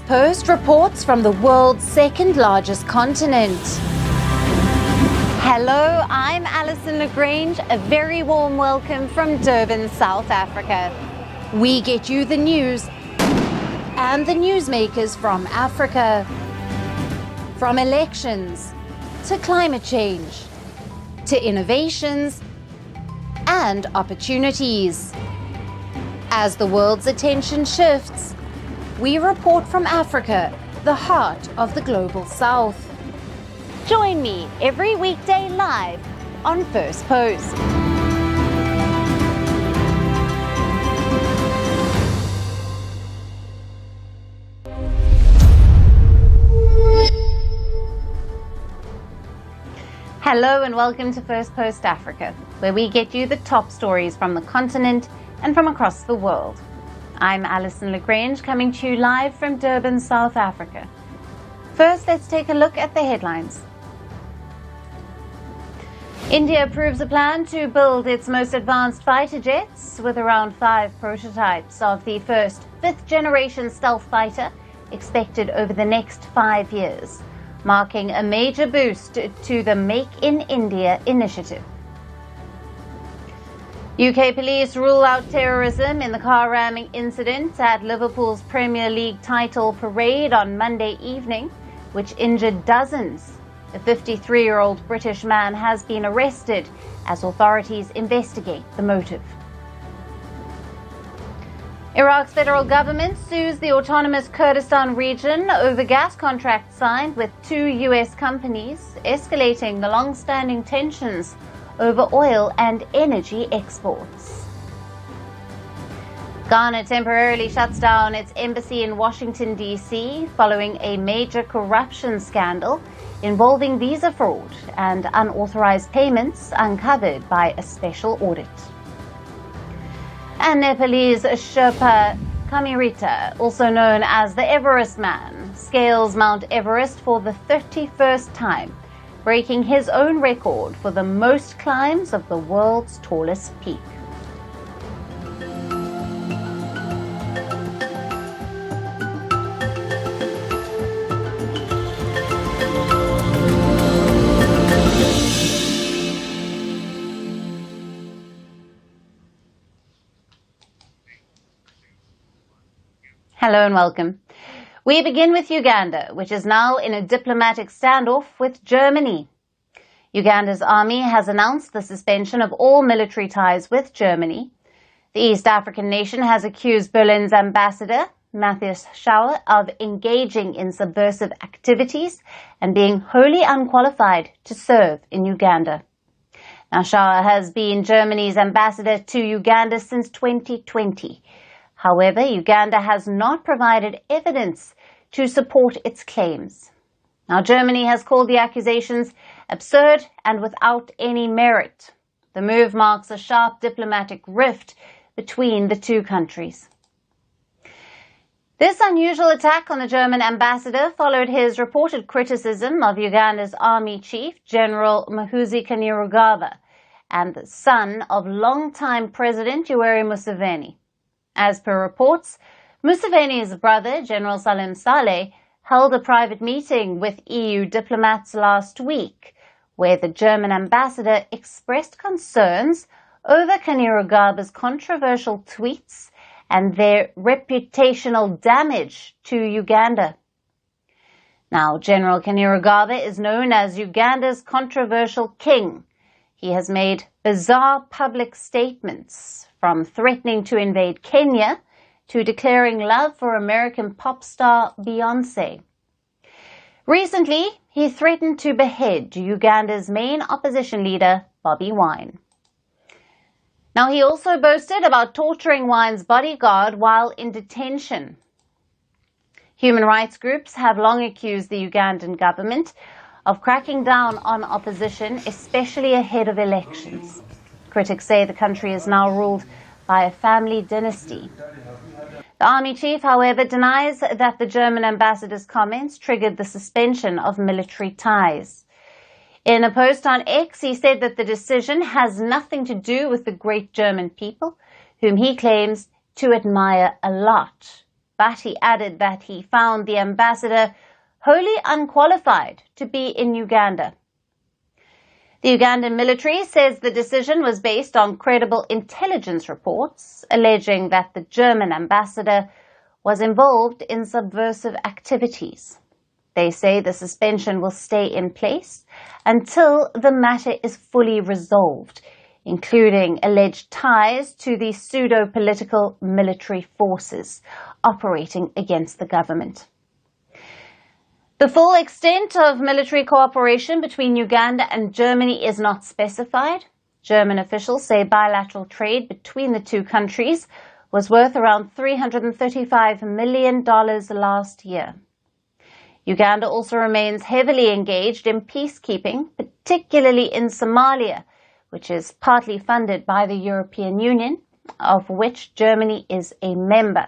Firstpost reports from the world's second largest continent. Hello, I'm Alyson Grange. A very warm welcome from Durban, South Africa. We get you the news and the newsmakers from Africa. From elections to climate change to innovations and opportunities. As the world's attention shifts, we report from Africa, the heart of the global south. Join me every weekday live on Firstpost. Hello and welcome to Firstpost Africa, where we get you the top stories from the continent and from across the world. I'm Alyson Grange, coming to you live from Durban, South Africa. First, let's take a look at the headlines. India approves a plan to build its most advanced fighter jets, with around 5 prototypes of the first 5th-generation stealth fighter expected over the next 5 years, marking a major boost to the Make in India initiative. UK police rule out terrorism in the car ramming incident at Liverpool's Premier League title parade on Monday evening, which injured dozens. A 53-year-old British man has been arrested as authorities investigate the motive. Iraq's federal government sues the autonomous Kurdistan region over gas contracts signed with 2 US companies, escalating the long-standing tensions over oil and energy exports. Ghana temporarily shuts down its embassy in Washington, D.C. following a major corruption scandal involving visa fraud and unauthorized payments uncovered by a special audit. And Nepalese Sherpa Kamirita, also known as the Everest Man, scales Mount Everest for the 31st time, breaking his own record for the most climbs of the world's tallest peak. Hello and welcome. We begin with Uganda, which is now in a diplomatic standoff with Germany. Uganda's army has announced the suspension of all military ties with Germany. The East African nation has accused Berlin's ambassador, Matthias Schauer, of engaging in subversive activities and being wholly unqualified to serve in Uganda. Now, Schauer has been Germany's ambassador to Uganda since 2020. However, Uganda has not provided evidence to support its claims. Now, Germany has called the accusations absurd and without any merit. The move marks a sharp diplomatic rift between the two countries. This unusual attack on the German ambassador followed his reported criticism of Uganda's army chief, General Muhoozi Kainerugaba, and the son of longtime President Yoweri Museveni. As per reports, Museveni's brother, General Salim Saleh, held a private meeting with EU diplomats last week, where the German ambassador expressed concerns over Kainerugaba's controversial tweets and their reputational damage to Uganda. Now, General Kainerugaba is known as Uganda's controversial king. He has made bizarre public statements, from threatening to invade Kenya to declaring love for American pop star Beyoncé. Recently, he threatened to behead Uganda's main opposition leader, Bobi Wine. Now, he also boasted about torturing Wine's bodyguard while in detention. Human rights groups have long accused the Ugandan government of cracking down on opposition, especially ahead of elections. Critics say the country is now ruled by a family dynasty. The army chief, however, denies that the German ambassador's comments triggered the suspension of military ties. In a post on X, he said that the decision has nothing to do with the great German people, whom he claims to admire a lot. but he added that he found the ambassador wholly unqualified to be in Uganda. The Ugandan military says the decision was based on credible intelligence reports alleging that the German ambassador was involved in subversive activities. They say the suspension will stay in place until the matter is fully resolved, including alleged ties to the pseudo-political military forces operating against the government. The full extent of military cooperation between Uganda and Germany is not specified. German officials say bilateral trade between the two countries was worth around $335 million last year. Uganda also remains heavily engaged in peacekeeping, particularly in Somalia, which is partly funded by the European Union, of which Germany is a member.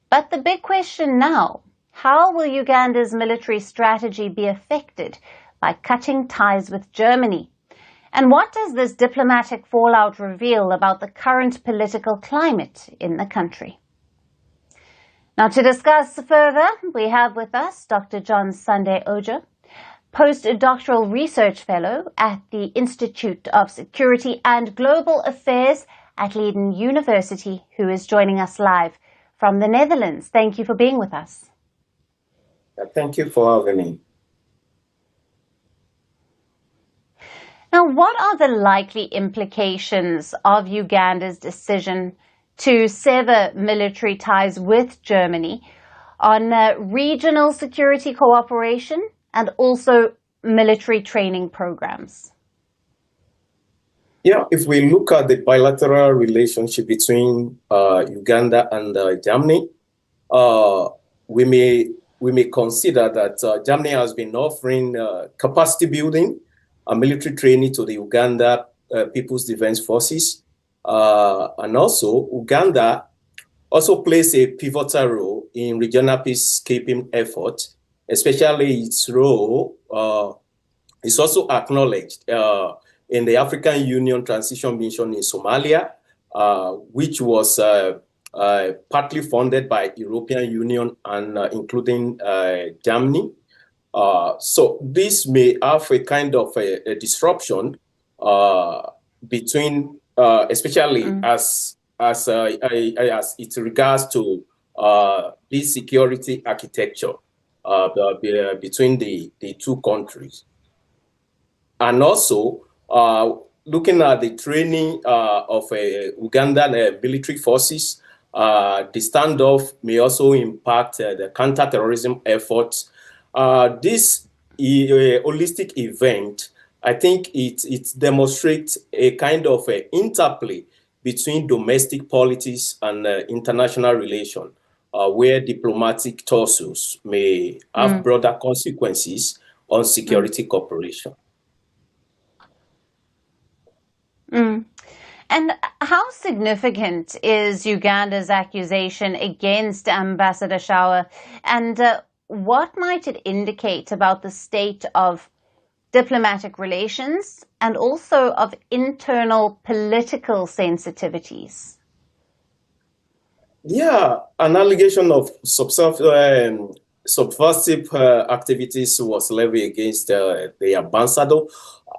But the big question now: how will Uganda's military strategy be affected by cutting ties with Germany? And what does this diplomatic fallout reveal about the current political climate in the country? Now, to discuss further, we have with us Dr. John Sunday Ojo, postdoctoral research fellow at the Institute of Security and Global Affairs at Leiden University, who is joining us live from the Netherlands. Thank you for being with us. Thank you for having me. Now, what are the likely implications of Uganda's decision to sever military ties with Germany on regional security cooperation and also military training programs? Yeah, if we look at the bilateral relationship between Uganda and Germany, we may consider that Germany has been offering capacity building and military training to the Uganda People's Defense Forces. And also, Uganda also plays a pivotal role in regional peacekeeping efforts, especially its role is also acknowledged in the African Union transition mission in Somalia, which was partly funded by European Union and including Germany. So this may have a kind of a disruption between, especially as it regards to this security architecture between the two countries. And also, looking at the training of Ugandan military forces, the standoff may also impact the counter-terrorism efforts. This holistic event, I think it demonstrates a kind of interplay between domestic politics and international relations, where diplomatic tussles may have broader consequences on security cooperation. And how significant is Uganda's accusation against Ambassador Schauer, and what might it indicate about the state of diplomatic relations and also of internal political sensitivities? Yeah, an allegation of subversive activities was levied against the ambassador,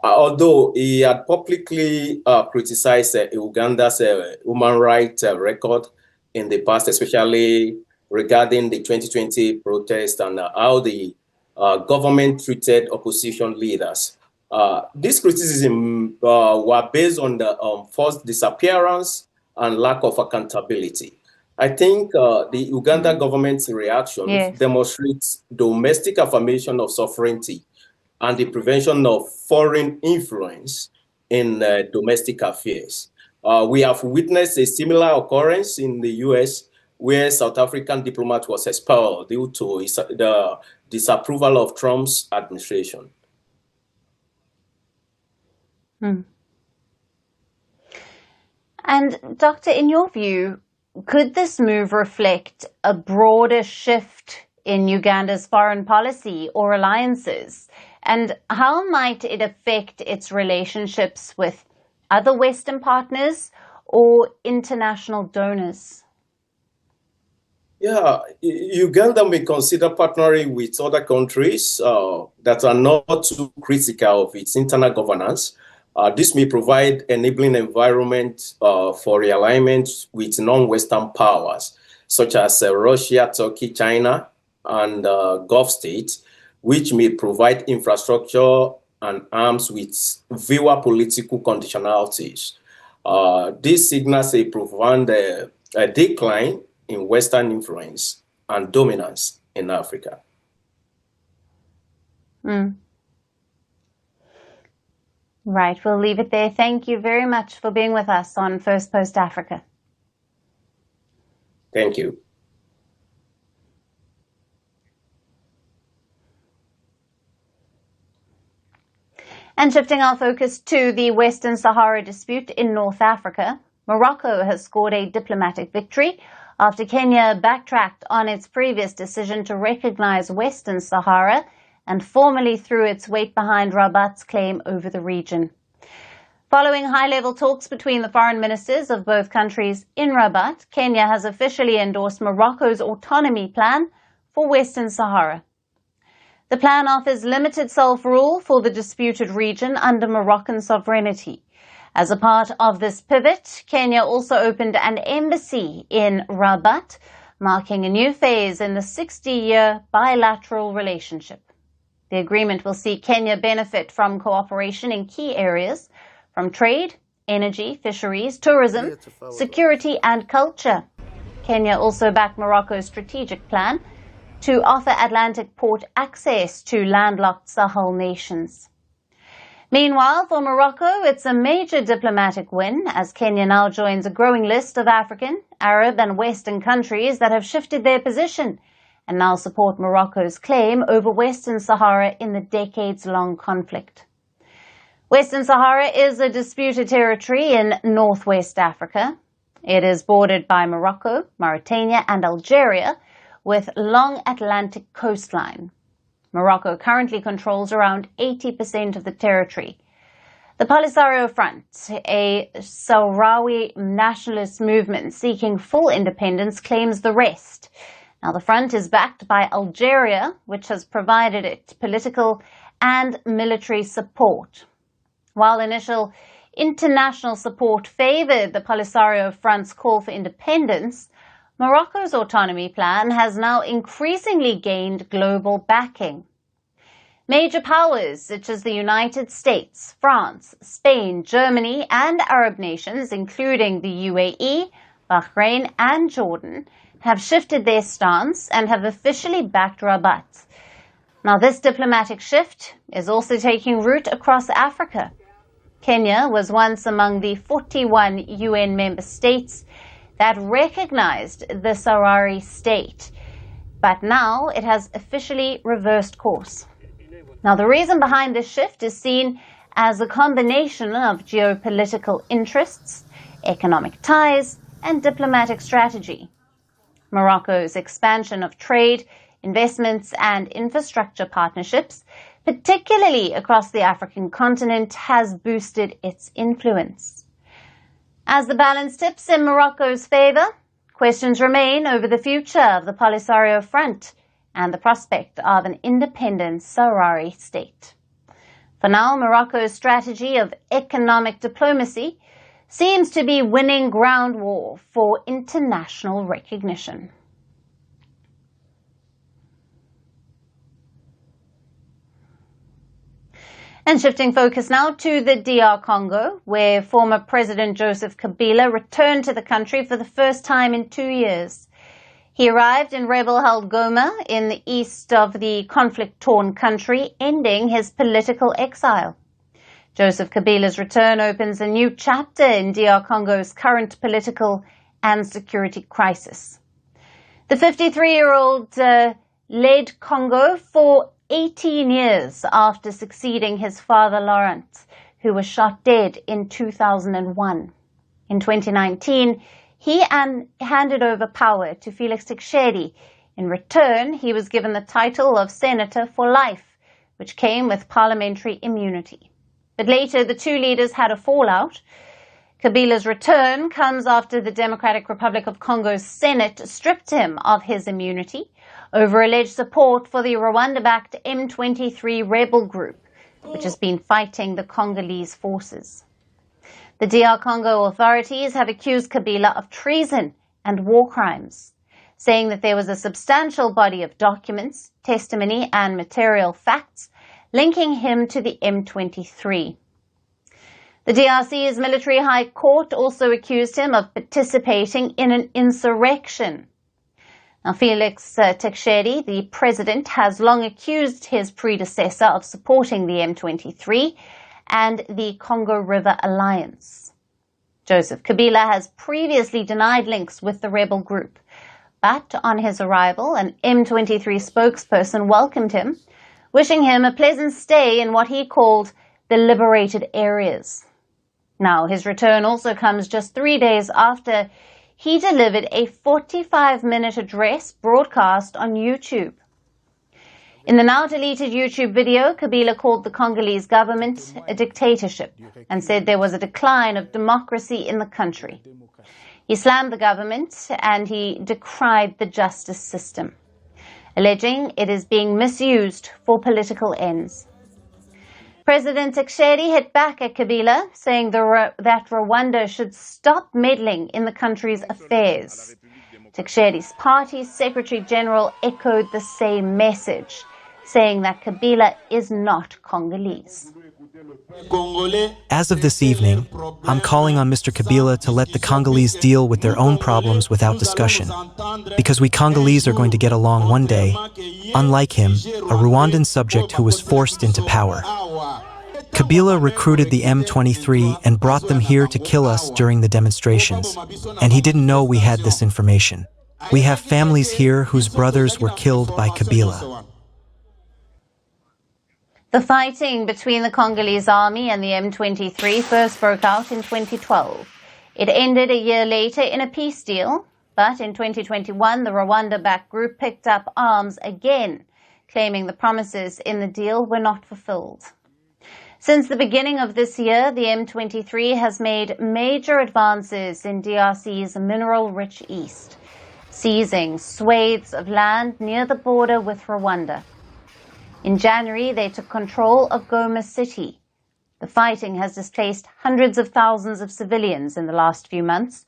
although he had publicly criticized Uganda's human rights record in the past, especially regarding the 2020 protest and how the government treated opposition leaders. These criticisms were based on the forced disappearance and lack of accountability. I think the Uganda government's reaction demonstrates domestic affirmation of sovereignty and the prevention of foreign influence in domestic affairs. We have witnessed a similar occurrence in the US, where South African diplomat was expelled due to the disapproval of Trump's administration. And Doctor, in your view, could this move reflect a broader shift in Uganda's foreign policy or alliances? And how might it affect its relationships with other Western partners or international donors? Yeah, Uganda may consider partnering with other countries that are not too critical of its internal governance. This may provide enabling environment for realignment with non-Western powers, such as Russia, Turkey, China, and Gulf states, which may provide infrastructure and arms with fewer political conditionalities. This signals a profound decline in Western influence and dominance in Africa. Right, we'll leave it there. Thank you very much for being with us on Firstpost Africa. Thank you. And shifting our focus to the Western Sahara dispute in North Africa, Morocco has scored a diplomatic victory after Kenya backtracked on its previous decision to recognize Western Sahara and formally threw its weight behind Rabat's claim over the region. Following high-level talks between the foreign ministers of both countries in Rabat, Kenya has officially endorsed Morocco's autonomy plan for Western Sahara. The plan offers limited self-rule for the disputed region under Moroccan sovereignty. As a part of this pivot, Kenya also opened an embassy in Rabat, marking a new phase in the 60-year bilateral relationship. The agreement will see Kenya benefit from cooperation in key areas, from trade, energy, fisheries, tourism, security and culture. Kenya also backed Morocco's strategic plan to offer Atlantic port access to landlocked Sahel nations. Meanwhile, for Morocco, it's a major diplomatic win as Kenya now joins a growing list of African, Arab and Western countries that have shifted their position and now support Morocco's claim over Western Sahara in the decades-long conflict. Western Sahara is a disputed territory in northwest Africa. It is bordered by Morocco, Mauritania and Algeria, with long Atlantic coastline. Morocco currently controls around 80% of the territory. The Polisario Front, a Sahrawi nationalist movement seeking full independence, claims the rest. Now, the front is backed by Algeria, which has provided it political and military support. While initial international support favored the Polisario Front's call for independence, Morocco's autonomy plan has now increasingly gained global backing. Major powers such as the United States, France, Spain, Germany, and Arab nations, including the UAE, Bahrain, and Jordan, have shifted their stance and have officially backed Rabat. Now, this diplomatic shift is also taking root across Africa. Kenya was once among the 41 UN member states that recognized the Sahrawi state, but now it has officially reversed course. Now, the reason behind this shift is seen as a combination of geopolitical interests, economic ties, and diplomatic strategy. Morocco's expansion of trade, investments, and infrastructure partnerships, particularly across the African continent, has boosted its influence. As the balance tips in Morocco's favor, questions remain over the future of the Polisario Front and the prospect of an independent Sahrawi state. For now, Morocco's strategy of economic diplomacy seems to be winning ground war for international recognition. And shifting focus now to the DR Congo, where former President Joseph Kabila returned to the country for the first time in 2 years. He arrived in rebel-held Goma in the east of the conflict-torn country, ending his political exile. Joseph Kabila's return opens a new chapter in DR Congo's current political and security crisis. The 53-year-old led Congo for 18 years after succeeding his father Laurent, who was shot dead in 2001. In 2019, he handed over power to Felix Tshisekedi. In return, he was given the title of Senator for Life, which came with parliamentary immunity. But later, the two leaders had a fallout. Kabila's return comes after the Democratic Republic of Congo's Senate stripped him of his immunity over alleged support for the Rwanda-backed M23 rebel group, which has been fighting the Congolese forces. The DR Congo authorities have accused Kabila of treason and war crimes, saying that there was a substantial body of documents, testimony and material facts linking him to the M23. The DRC's military high court also accused him of participating in an insurrection. Now, Felix Tshisekedi, the president, has long accused his predecessor of supporting the M23 and the Congo River Alliance. Joseph Kabila has previously denied links with the rebel group, but on his arrival, an M23 spokesperson welcomed him, wishing him a pleasant stay in what he called the liberated areas. Now, his return also comes just 3 days after he delivered a 45-minute address broadcast on YouTube. In the now-deleted YouTube video, Kabila called the Congolese government a dictatorship and said there was a decline of democracy in the country. He slammed the government and he decried the justice system, alleging it is being misused for political ends. President Tshisekedi hit back at Kabila, saying that Rwanda should stop meddling in the country's affairs. Tshisekedi's party's Secretary General echoed the same message, saying that Kabila is not Congolese. As of this evening, I'm calling on Mr. Kabila to let the Congolese deal with their own problems without discussion, because we Congolese are going to get along one day, unlike him, a Rwandan subject who was forced into power. Kabila recruited the M23 and brought them here to kill us during the demonstrations, and he didn't know we had this information. We have families here whose brothers were killed by Kabila. The fighting between the Congolese army and the M23 first broke out in 2012. It ended a year later in a peace deal, but in 2021 the Rwanda-backed group picked up arms again, claiming the promises in the deal were not fulfilled. Since the beginning of this year, the M23 has made major advances in DRC's mineral-rich east, seizing swathes of land near the border with Rwanda. In January, they took control of Goma City. The fighting has displaced hundreds of thousands of civilians in the last few months,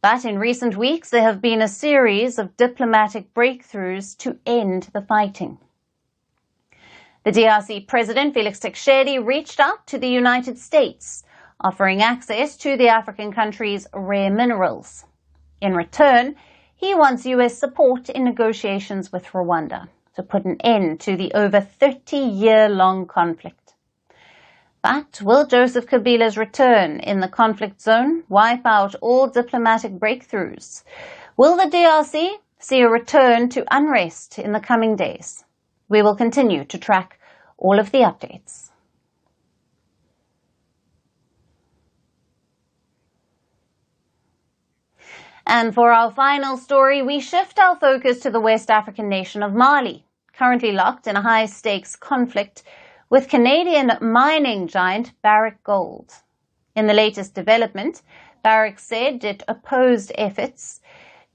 but in recent weeks there have been a series of diplomatic breakthroughs to end the fighting. The DRC President Felix Tshisekedi reached out to the United States, offering access to the African country's rare minerals. In return, he wants U.S. support in negotiations with Rwanda to put an end to the over 30-year-long conflict. But will Joseph Kabila's return in the conflict zone wipe out all diplomatic breakthroughs? Will the DRC see a return to unrest in the coming days? We will continue to track all of the updates. And for our final story, we shift our focus to the West African nation of Mali, currently locked in a high-stakes conflict with Canadian mining giant Barrick Gold. In the latest development, Barrick said it opposed efforts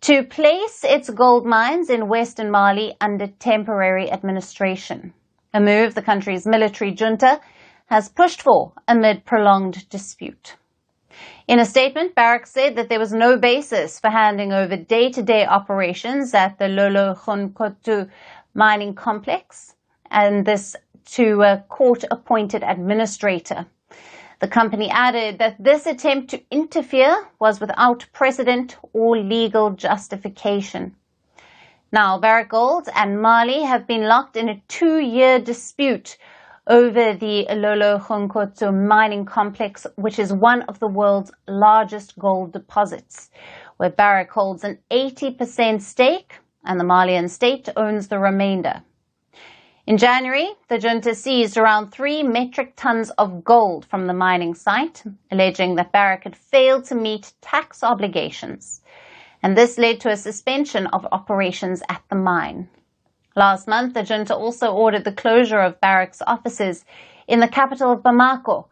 to place its gold mines in western Mali under temporary administration, a move the country's military junta has pushed for amid prolonged dispute. In a statement, Barrick said that there was no basis for handing over day-to-day operations at the Lolo-Khonkoto mining complex, and this to a court-appointed administrator. The company added that this attempt to interfere was without precedent or legal justification. Now, Barrick Gold and Mali have been locked in a 2-year dispute over the Lolo-Khonkoto mining complex, which is one of the world's largest gold deposits, where Barrick holds an 80% stake and the Malian state owns the remainder. In January, the junta seized around 3 metric tons of gold from the mining site, alleging that Barrick had failed to meet tax obligations, and this led to a suspension of operations at the mine. Last month, the junta also ordered the closure of Barrick's offices in the capital of Bamako,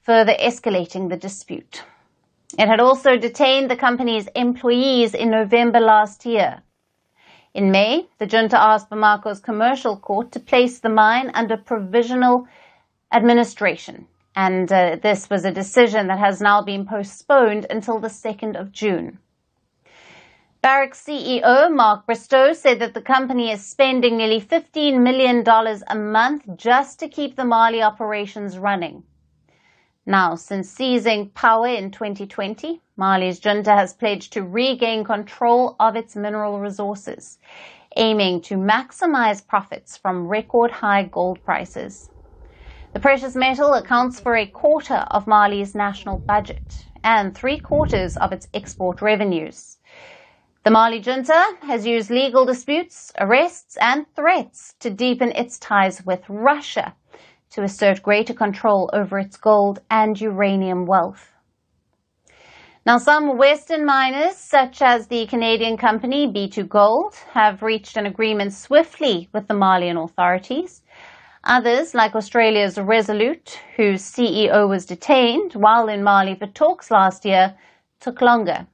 further escalating the dispute. It had also detained the company's employees in November last year. In May, the junta asked Bamako's commercial court to place the mine under provisional administration, and this was a decision that has now been postponed until the 2nd of June. Barrick's CEO, Mark Bristow, said that the company is spending nearly $15 million a month just to keep the Mali operations running. Now, since seizing power in 2020, Mali's junta has pledged to regain control of its mineral resources, aiming to maximize profits from record-high gold prices. The precious metal accounts for a quarter of Mali's national budget and 3/4 of its export revenues. The Mali junta has used legal disputes, arrests, and threats to deepen its ties with Russia to assert greater control over its gold and uranium wealth. Now, some Western miners, such as the Canadian company B2Gold, have reached an agreement swiftly with the Malian authorities. Others, like Australia's Resolute, whose CEO was detained while in Mali for talks last year, took longer.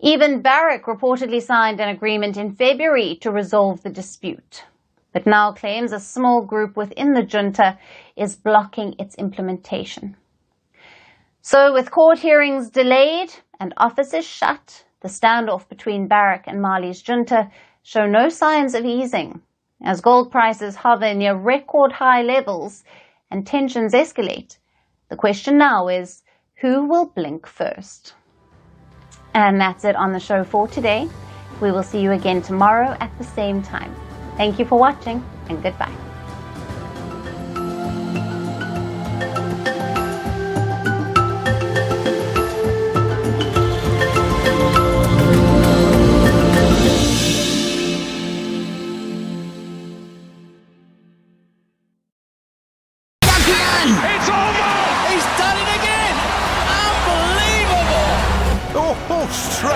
Even Barrick reportedly signed an agreement in February to resolve the dispute, but now claims a small group within the junta is blocking its implementation. So, with court hearings delayed and offices shut, the standoff between Barrick and Mali's junta show no signs of easing. As gold prices hover near record high levels and tensions escalate, the question now is, who will blink first? And that's it on the show for today. We will see you again tomorrow at the same time. Thank you for watching, and goodbye. It's over! He's done it again! Unbelievable! Oh, straight